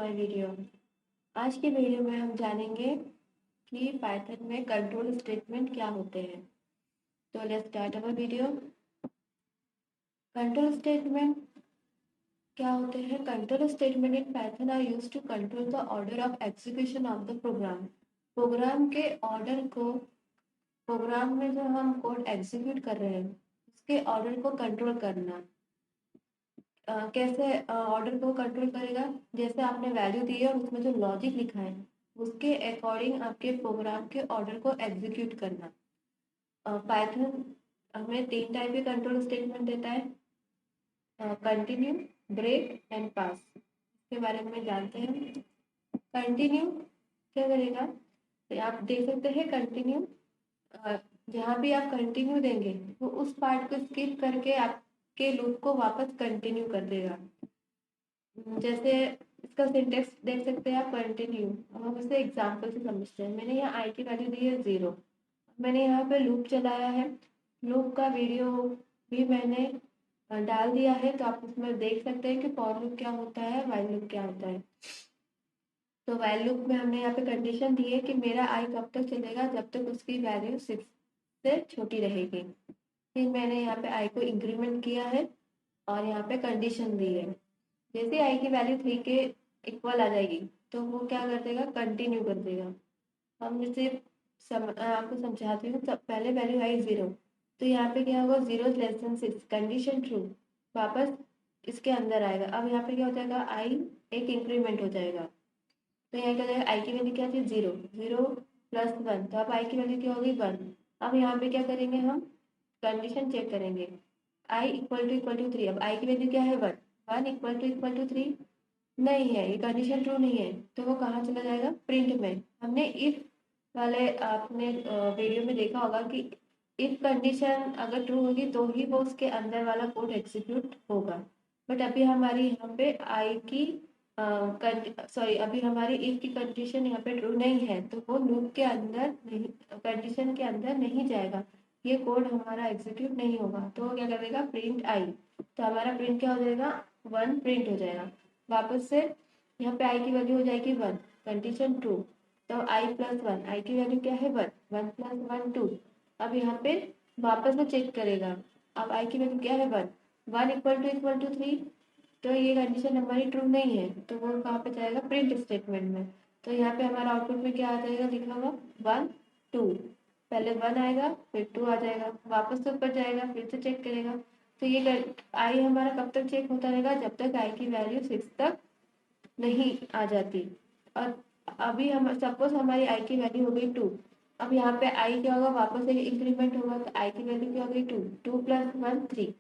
My video. आज की video में हम जानेंगे कि पाइथन में कंट्रोल स्टेटमेंट क्या होते हैं। तो let's start our video. Control statement क्या होते हैं? Control statement in Python are used to control the order of execution of the program. Program के ऑर्डर को, प्रोग्राम में जो हम कोड एग्जीक्यूट कर रहे हैं उसके ऑर्डर को कंट्रोल करना। कैसे ऑर्डर को कंट्रोल करेगा? जैसे आपने वैल्यू दी है और उसमें जो लॉजिक लिखा है उसके अकॉर्डिंग आपके प्रोग्राम के ऑर्डर को एग्जीक्यूट करना। पाइथन हमें 3 टाइप के कंट्रोल स्टेटमेंट देता है, कंटिन्यू, ब्रेक एंड पास। इसके बारे में जानते हैं। कंटिन्यू क्या करेगा? तो आप देख सकते हैं कंटिन्यू, जहाँ भी आप कंटिन्यू देंगे वो उस पार्ट को स्किप करके आपके लूप को वापस कंटिन्यू कर देगा। जैसे इसका सिंटेक्स देख सकते हैं आप, कंटिन्यू। अब हम इसे एग्जांपल से समझते हैं। मैंने यहाँ आई की वैल्यू दी है 0। मैंने यहाँ पे लूप चलाया है। लूप का वीडियो भी मैंने डाल दिया है, तो आप उसमें देख सकते हैं कि फॉर लूप क्या होता है, व्हाइल लूप क्या होता है। तो व्हाइल लूप में हमने यहाँ पे कंडीशन दी है कि मेरा आई कब तक चलेगा, जब तक उसकी वैल्यू 6 से छोटी रहेगी। फिर मैंने यहाँ पे आई को इंक्रीमेंट किया है और यहाँ पे कंडीशन दी है। जैसे आई की वैल्यू 3 के इक्वल आ जाएगी तो वो क्या कर देगा, कंटिन्यू कर देगा। हम जैसे आपको समझाती हूँ। सब पहले वैल्यू आई 0, तो यहाँ पे क्या होगा, 0 <6, कंडीशन ट्रू, वापस इसके अंदर आएगा। अब यहाँ पे क्या हो जाएगा, आई एक इंक्रीमेंट हो जाएगा। तो यहाँ क्या हो जाएगा, आई की वैल्यू क्या थी 0, 0 + 1, तो अब आई की वैल्यू क्या होगी 1। अब यहाँ पे क्या करेंगे, हम कंडीशन चेक करेंगे। आई इक्वल टू 3। अब आई की वैल्यू क्या है 1, 1 इक्वल टू 3 नहीं है, ये कंडीशन ट्रू नहीं है, तो वो कहाँ चला जाएगा, प्रिंट में। हमने इफ वाले आपने वीडियो में देखा होगा कि इफ कंडीशन अगर ट्रू होगी तो ही वो उसके अंदर वाला कोड एग्जीक्यूट होगा। बट अभी हमारी यहाँ पे आई की सॉरी, अभी हमारी इफ की कंडीशन यहाँ पे ट्रू नहीं है, तो वो लूप के अंदर नहीं, कंडीशन के अंदर नहीं जाएगा। ये कोड हमारा एग्जीक्यूट नहीं होगा। तो वो क्या करेगा, प्रिंट आई। तो हमारा प्रिंट क्या हो जाएगा, 1 प्रिंट हो जाएगा। वापस से यहाँ पे आई की वैल्यू हो जाएगी 1, कंडीशन ट्रू। तो i+1, आई की वैल्यू क्या है 1, 1 + 1 2। अब यहाँ पे वापस से चेक करेगा। अब आई की वैल्यू क्या है 1, 1 इक्वल टू 3, तो ये कंडीशन हमारी ट्रू नहीं है, तो वो कहाँ पे जाएगा, प्रिंट स्टेटमेंट में। तो यहाँ पे हमारा आउटपुट में क्या आ जाएगा, लिखा हुआ 1 2। पहले 1 आएगा फिर 2 आ जाएगा, वापस से ऊपर जाएगा, फिर से चेक करेगा। तो ये आई हमारा कब तक चेक होता रहेगा, जब तक आई की वैल्यू 6 तक नहीं आ जाती। और अभी हम सपोज हमारी आई की वैल्यू हो गई 2। अब यहाँ पे आई क्या होगा, वापस से इंक्रीमेंट होगा, तो आई की वैल्यू क्या हो गई 2, 2 + 1 3।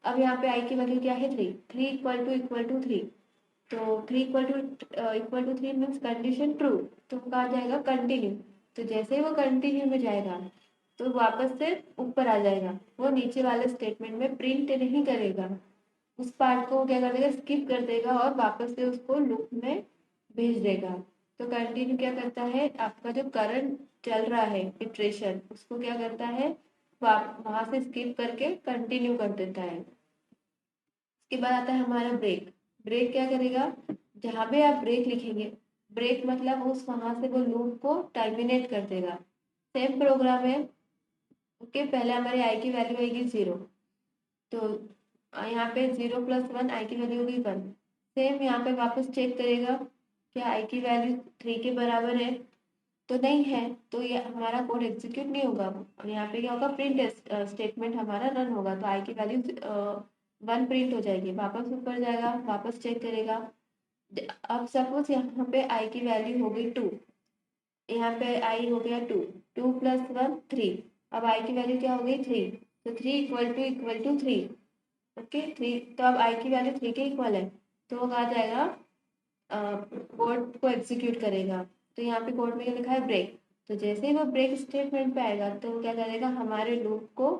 अब यहाँ पे आई की वैल्यू क्या है 3, 3 इक्वल टू 3। तो 3 equal to 3 means condition true, तो कहा जाएगा कंटिन्यू। तो जैसे ही वो कंटिन्यू में जाएगा तो वापस से ऊपर आ जाएगा, वो नीचे वाले स्टेटमेंट में प्रिंट नहीं करेगा। उस पार्ट को क्या कर देगा, स्किप कर देगा और वापस से उसको लूप में भेज देगा। तो कंटिन्यू क्या करता है, आपका जो करंट चल रहा है इटरेशन, उसको क्या करता है, वहां से स्किप करके कंटिन्यू कर देता है। इसके बाद आता है हमारा ब्रेक। ब्रेक क्या करेगा, जहाँ पे आप ब्रेक लिखेंगे, ब्रेक मतलब उस वहां से वो लूप को टर्मिनेट कर देगा। सेम प्रोग्राम है। ओके, पहले हमारी आई की वैल्यू आएगी 0, तो यहाँ पे 0 + 1, आई की वैल्यू होगी 1। सेम यहाँ पे वापस चेक करेगा क्या आई की वैल्यू 3 के बराबर है, तो नहीं है, तो ये हमारा कोड एग्जीक्यूट नहीं होगा। और यहाँ पे क्या होगा, प्रिंट स्टेटमेंट हमारा रन होगा, तो आई की वैल्यू 1 प्रिंट हो जाएगी, वापस ऊपर जाएगा, वापस चेक करेगा। अब सपोज यहाँ पे आई की वैल्यू हो गई 2, यहाँ पे आई हो गया 2, 2 + 1 3। अब आई की वैल्यू क्या हो गई 3, तो 3 इक्वल टू 3। ओके 3, तो अब आई की वैल्यू 3 के इक्वल है, तो वो कहा जाएगा, कोड को एग्जीक्यूट करेगा। तो यहाँ पे कोड में क्या लिखा है, ब्रेक। तो जैसे ही वो ब्रेक स्टेटमेंट पे आएगा तो वो क्या करेगा, हमारे लूप को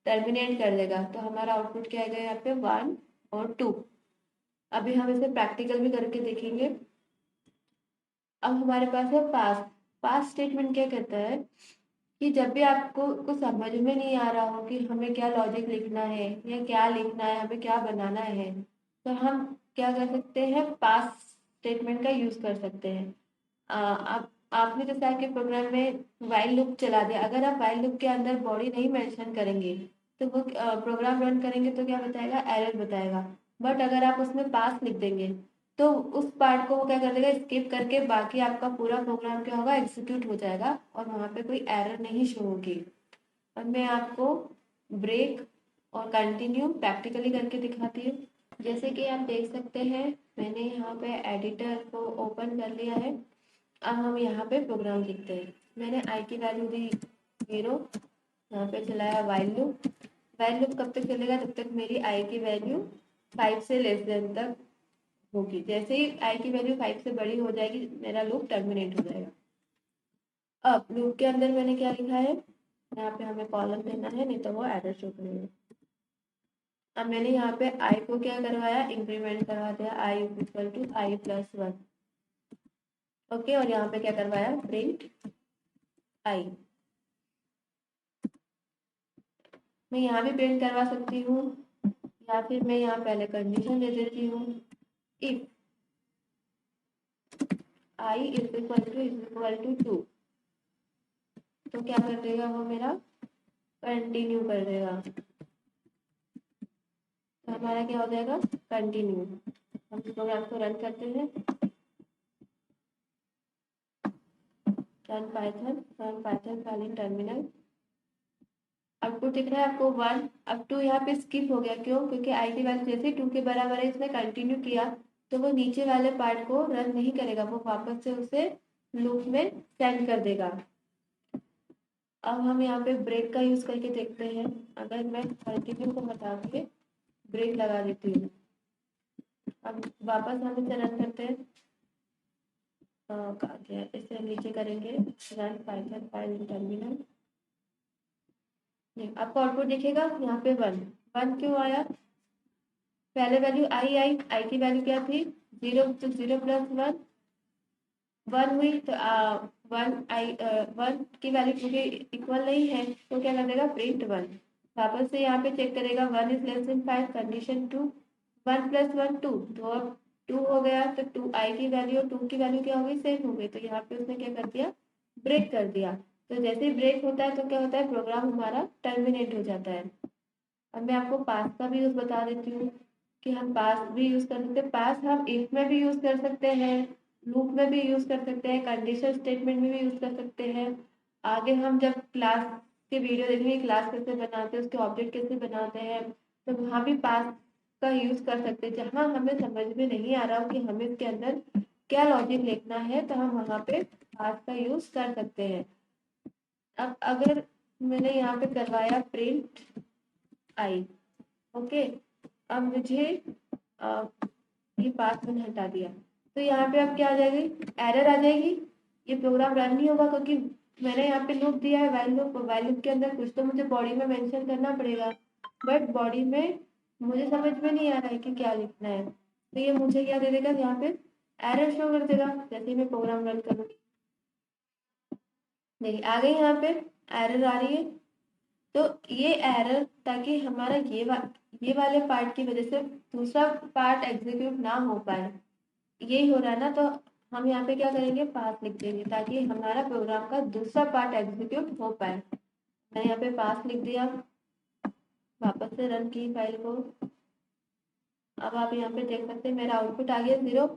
टर्मिनेट कर देगा। तो हमारा आउटपुट क्या आएगा, यहाँ पे 1 और 2। अभी हम इसे प्रैक्टिकल भी करके देखेंगे। अब हमारे पास है पास। पास स्टेटमेंट क्या कहता है कि जब भी आपको कुछ समझ में नहीं आ रहा हो कि हमें क्या लॉजिक लिखना है या क्या लिखना है, हमें क्या बनाना है, तो हम क्या कर सकते हैं, पास स्टेटमेंट का यूज़ कर सकते हैं। आप आपने जैसे आपके प्रोग्राम में व्हाइल लूप चला दिया, अगर आप व्हाइल लूप के अंदर बॉडी नहीं मेंशन करेंगे तो वो प्रोग्राम रन करेंगे तो क्या बताएगा, एरर बताएगा। बट अगर आप उसमें पास लिख देंगे तो उस पार्ट को वो क्या कर देगा, स्किप करके बाकी आपका पूरा प्रोग्राम क्या होगा, एग्जीक्यूट हो जाएगा और वहाँ पे कोई एरर नहीं शो होगी। अब मैं आपको ब्रेक और कंटिन्यू प्रैक्टिकली करके दिखाती हूँ। जैसे कि आप देख सकते हैं मैंने यहाँ पे एडिटर को ओपन कर लिया है। अब हम यहाँ पे प्रोग्राम लिखते हैं। मैंने आई की वैल्यू दी 0, यहाँ पे चलाया व्हाइल लूप। व्हाइल लूप कब तक चलेगा, तब तक मेरी आई की वैल्यू 5 से लेस देन तक होगी। जैसे ही आई की वैल्यू 5 से बड़ी हो जाएगी मेरा लूप टर्मिनेट हो जाएगा। अब लूप के अंदर मैंने क्या लिखा है, यहाँ पे हमें कॉलम देना है, नहीं तो वो एरर शो करेगा। अब मैंने यहाँ पे आई को क्या करवाया, इंक्रीमेंट करवा दिया, I equal to I plus 1। Okay, और यहाँ पे क्या करवाया, प्रिंट आई। मैं यहाँ भी प्रिंट करवा सकती हूँ या फिर मैं यहाँ पहले कंडीशन दे देती हूँ, if I is equal to 2, तो क्या कर देगा वो, मेरा कंटिन्यू कर देगा। तो हमारा क्या हो जाएगा, कंटिन्यू। हम इस प्रोग्राम को रन करते हैं, run Python file terminal. Output दिख रहा है आपको 1। अब 2 यहाँ पे स्किप हो गया, क्यों, क्योंकि आई की वैल्यू जैसे 2 के बराबर है, इसने कंटिन्यू किया तो वो नीचे वाले पार्ट को रन नहीं करेगा, वो वापस से उसे लूप में सेंड कर देगा। अब हम यहाँ पे ब्रेक का यूज करके देखते हैं। अगर मैं कंटिन्यू को हटा के ब्रेक लगा देती हूँ, अब वापस हम इसे रन करते हैं। कहाँ गया, इसे नीचे करेंगे, रन पाइथन फाइल टर्मिनल। आपको आउटपुट दिखेगा यहाँ पे 1 क्यों आया, पहले वैल्यू आई की वैल्यू क्या थी, 0, तो 0 प्लस 1 हुई, तो 1 की वैल्यू क्योंकि इक्वल नहीं है तो क्या कर देगा, प्रिंट 1। वापस से यहाँ पे चेक करेगा 1 is less than 5, condition 2, 1 plus 1 2, तो अब 2 हो गया, तो 2 आई की वैल्यू और 2 की वैल्यू क्या हो गई, सेम हो गई, तो यहाँ पे उसने क्या कर दिया, ब्रेक कर दिया। तो जैसे ही ब्रेक होता है तो क्या होता है, प्रोग्राम हमारा टर्मिनेट हो जाता है। अब मैं आपको पास का भी यूज बता देती हूँ कि हम पास भी यूज कर सकते हैं। पास हम इफ में भी यूज कर सकते हैं, लूप में भी यूज कर सकते हैं, कंडीशन स्टेटमेंट में भी यूज कर सकते हैं। आगे हम जब क्लास के वीडियो देखेंगे, क्लास कैसे बनाते हैं, उसके ऑब्जेक्ट कैसे बनाते हैं, तो वहाँ भी पास का यूज कर सकते हैं। जहाँ हमें समझ में नहीं आ रहा हो कि हमें इसके अंदर क्या लॉजिक लिखना है, तो हम वहाँ पे पास का यूज कर सकते हैं। अब अगर मैंने यहाँ पे करवाया प्रिंट आई, ओके, अब मुझे ये पास मैंने हटा दिया, तो यहाँ पे अब क्या आ जाएगी, एरर आ जाएगी, ये प्रोग्राम रन नहीं होगा, क्योंकि मैंने यहाँ पे लूप दिया है व्हाइल लूप के अंदर कुछ तो मुझे बॉडी में मेंशन करना पड़ेगा, बट बॉडी में मुझे समझ में नहीं आ रहा है कि क्या लिखना है, तो ये मुझे क्या दे देगा, यहाँ पे एरर शो कर देगा। जैसे ही मैं प्रोग्राम रन करूँगी, मेरी आ गई यहाँ पे एरर आ रही है। तो ये एरर, ताकि हमारा ये वाले पार्ट की वजह से दूसरा पार्ट एग्जीक्यूट ना हो पाए, यही हो रहा है ना, तो हम यहाँ पे क्या करेंगे, पास लिख देंगे ताकि हमारा प्रोग्राम का दूसरा पार्ट एग्जीक्यूट हो पाए। मैंने यहाँ पे पास लिख दिया, वापस से रन की फाइल को। अब आप यहाँ पे देख सकते हैं मेरा आउटपुट आ गया 0।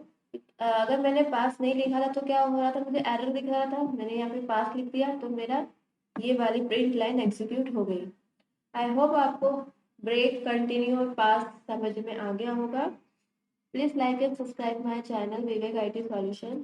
अगर मैंने पास नहीं लिखा था तो क्या हो रहा था, मुझे एरर दिख रहा था। मैंने यहाँ पे पास लिख दिया तो मेरा ये वाली प्रिंट लाइन एग्जीक्यूट हो गई। आई होप आपको ब्रेक, कंटिन्यू और पास समझ में आ गया होगा। Please like and subscribe my channel Vivek IT solution.